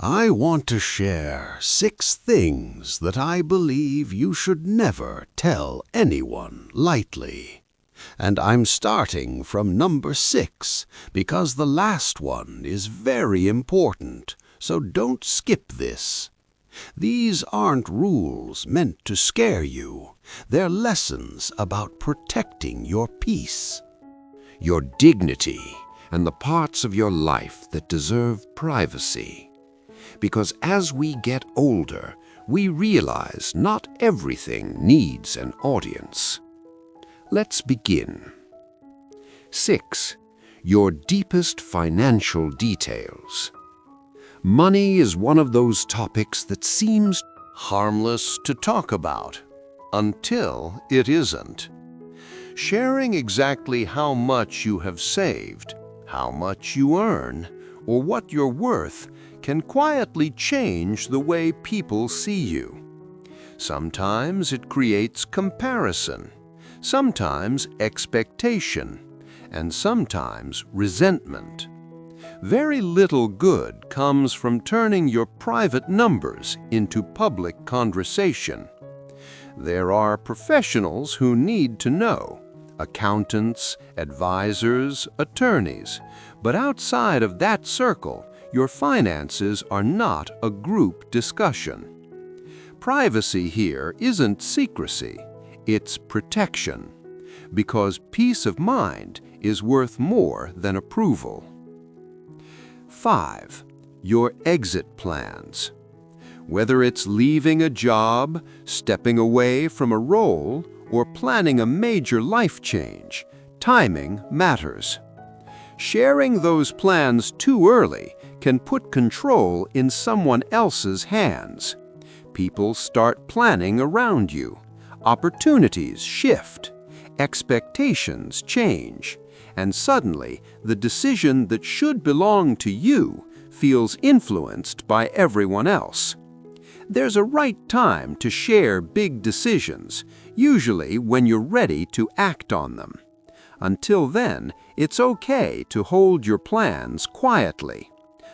I want to share 6 things that I believe you should never tell anyone lightly. And I'm starting from number 6 because the last one is very important, so don't skip this. These aren't rules meant to scare you. They're lessons about protecting your peace, your dignity, and the parts of your life that deserve privacy. Because as we get older, we realize not everything needs an audience. Let's begin. 6. Your deepest financial details. Money is one of those topics that seems harmless to talk about, until it isn't. Sharing exactly how much you have saved, how much you earn, or what you're worth can quietly change the way people see you. Sometimes it creates comparison, sometimes expectation, and sometimes resentment. Very little good comes from turning your private numbers into public conversation. There are professionals who need to know, accountants, advisors, attorneys, but outside of that circle, your finances are not a group discussion. Privacy here isn't secrecy, it's protection, because peace of mind is worth more than approval. 5. Your exit plans. Whether it's leaving a job, stepping away from a role, or planning a major life change, timing matters. Sharing those plans too early can put control in someone else's hands. People start planning around you. Opportunities shift. Expectations change. And suddenly, the decision that should belong to you feels influenced by everyone else. There's a right time to share big decisions, usually when you're ready to act on them. Until then, it's okay to hold your plans quietly.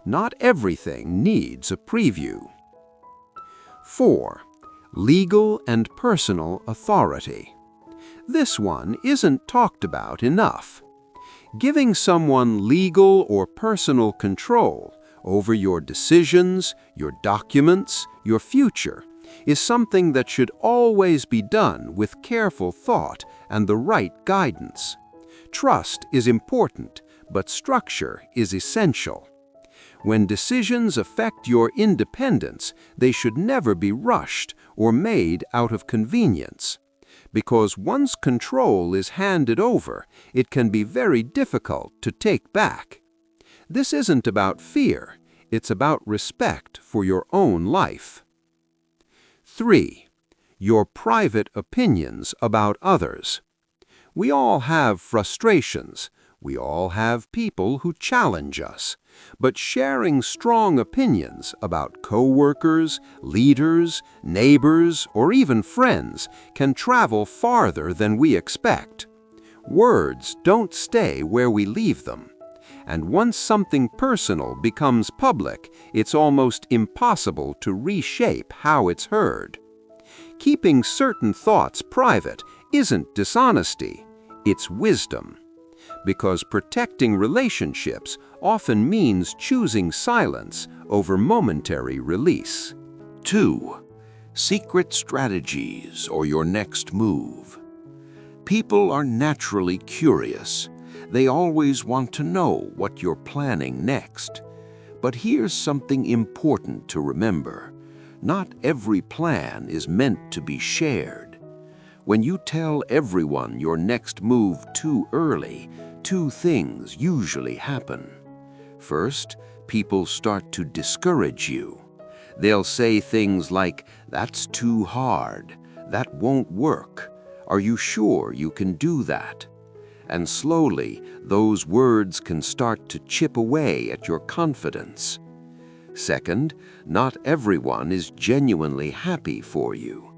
Not everything needs a preview. 4. Legal and personal authority. This one isn't talked about enough. Giving someone legal or personal control over your decisions, your documents, your future is something that should always be done with careful thought and the right guidance. Trust is important, but structure is essential. When decisions affect your independence, they should never be rushed or made out of convenience. Because once control is handed over, it can be very difficult to take back. This isn't about fear, it's about respect for your own life. 3. Your private opinions about others. We all have frustrations. We all have people who challenge us. But sharing strong opinions about coworkers, leaders, neighbors, or even friends can travel farther than we expect. Words don't stay where we leave them. And once something personal becomes public, it's almost impossible to reshape how it's heard. Keeping certain thoughts private isn't dishonesty, it's wisdom. Because protecting relationships often means choosing silence over momentary release. 2. Secret strategies or your next move. People are naturally curious. They always want to know what you're planning next. But here's something important to remember. Not every plan is meant to be shared. When you tell everyone your next move too early, 2 things usually happen. First, people start to discourage you. They'll say things like, "That's too hard," "That won't work," "Are you sure you can do that?" And slowly, those words can start to chip away at your confidence. Second, not everyone is genuinely happy for you.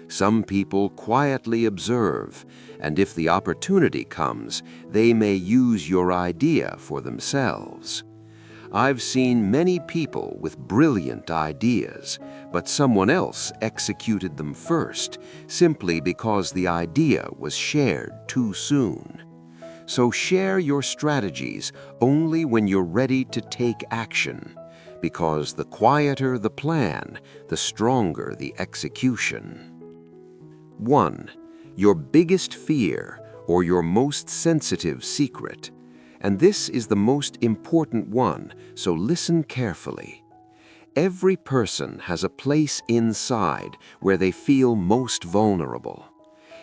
Some people quietly observe, and if the opportunity comes, they may use your idea for themselves. I've seen many people with brilliant ideas, but someone else executed them first, simply because the idea was shared too soon. So share your strategies only when you're ready to take action, because the quieter the plan, the stronger the execution. 1. Your biggest fear or your most sensitive secret. And this is the most important one, so listen carefully. Every person has a place inside where they feel most vulnerable.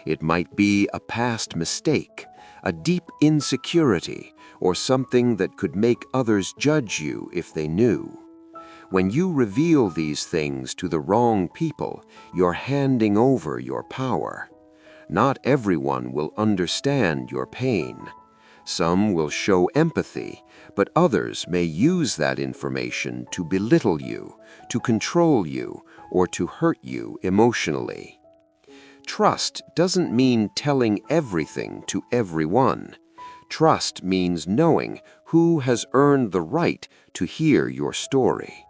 It might be a past mistake, a deep insecurity, or something that could make others judge you if they knew. When you reveal these things to the wrong people, you're handing over your power. Not everyone will understand your pain. Some will show empathy, but others may use that information to belittle you, to control you, or to hurt you emotionally. Trust doesn't mean telling everything to everyone. Trust means knowing who has earned the right to hear your story.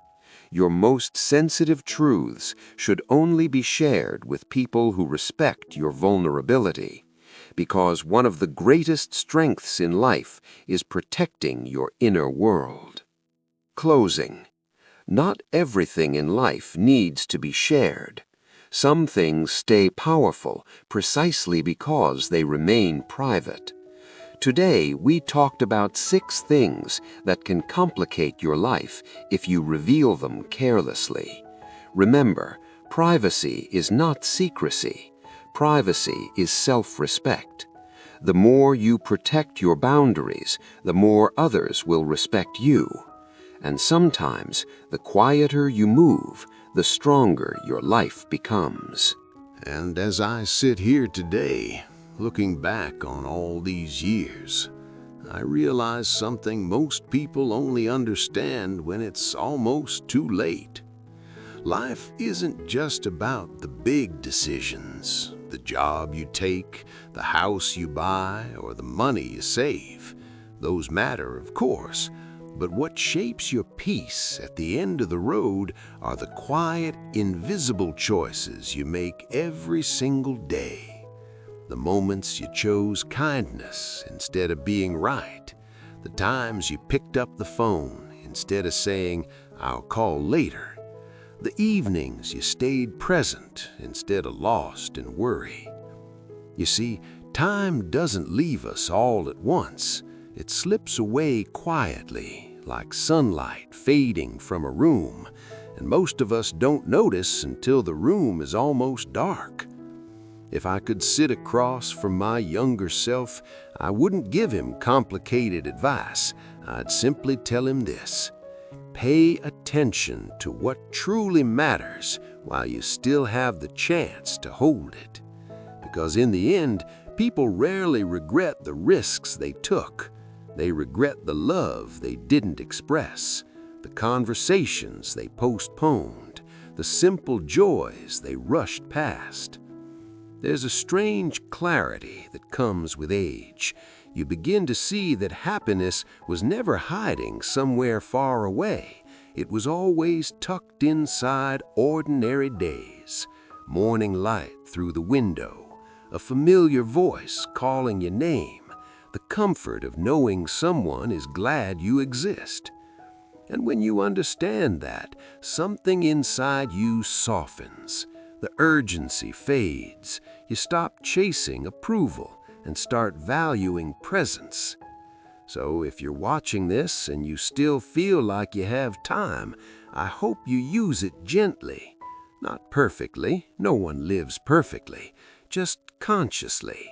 Your most sensitive truths should only be shared with people who respect your vulnerability, because one of the greatest strengths in life is protecting your inner world. Closing. Not everything in life needs to be shared. Some things stay powerful precisely because they remain private. Today, we talked about 6 things that can complicate your life if you reveal them carelessly. Remember, privacy is not secrecy. Privacy is self-respect. The more you protect your boundaries, the more others will respect you. And sometimes, the quieter you move, the stronger your life becomes. And as I sit here today, looking back on all these years, I realize something most people only understand when it's almost too late. Life isn't just about the big decisions, the job you take, the house you buy, or the money you save. Those matter, of course, but what shapes your peace at the end of the road are the quiet, invisible choices you make every single day. The moments you chose kindness instead of being right. The times you picked up the phone instead of saying, "I'll call later." The evenings you stayed present instead of lost in worry. You see, time doesn't leave us all at once. It slips away quietly, like sunlight fading from a room, and most of us don't notice until the room is almost dark. If I could sit across from my younger self, I wouldn't give him complicated advice. I'd simply tell him this: pay attention to what truly matters while you still have the chance to hold it. Because in the end, people rarely regret the risks they took. They regret the love they didn't express, the conversations they postponed, the simple joys they rushed past. There's a strange clarity that comes with age. You begin to see that happiness was never hiding somewhere far away. It was always tucked inside ordinary days. Morning light through the window, a familiar voice calling your name, the comfort of knowing someone is glad you exist. And when you understand that, something inside you softens. The urgency fades. You stop chasing approval and start valuing presence. So if you're watching this and you still feel like you have time, I hope you use it gently. Not perfectly, no one lives perfectly, just consciously.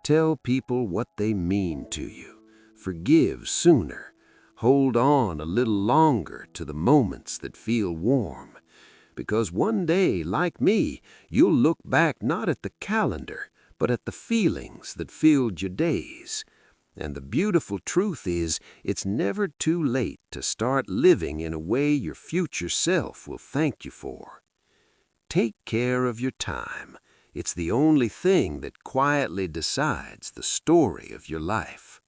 Tell people what they mean to you. Forgive sooner. Hold on a little longer to the moments that feel warm. Because one day, like me, you'll look back not at the calendar, but at the feelings that filled your days. And the beautiful truth is, it's never too late to start living in a way your future self will thank you for. Take care of your time. It's the only thing that quietly decides the story of your life.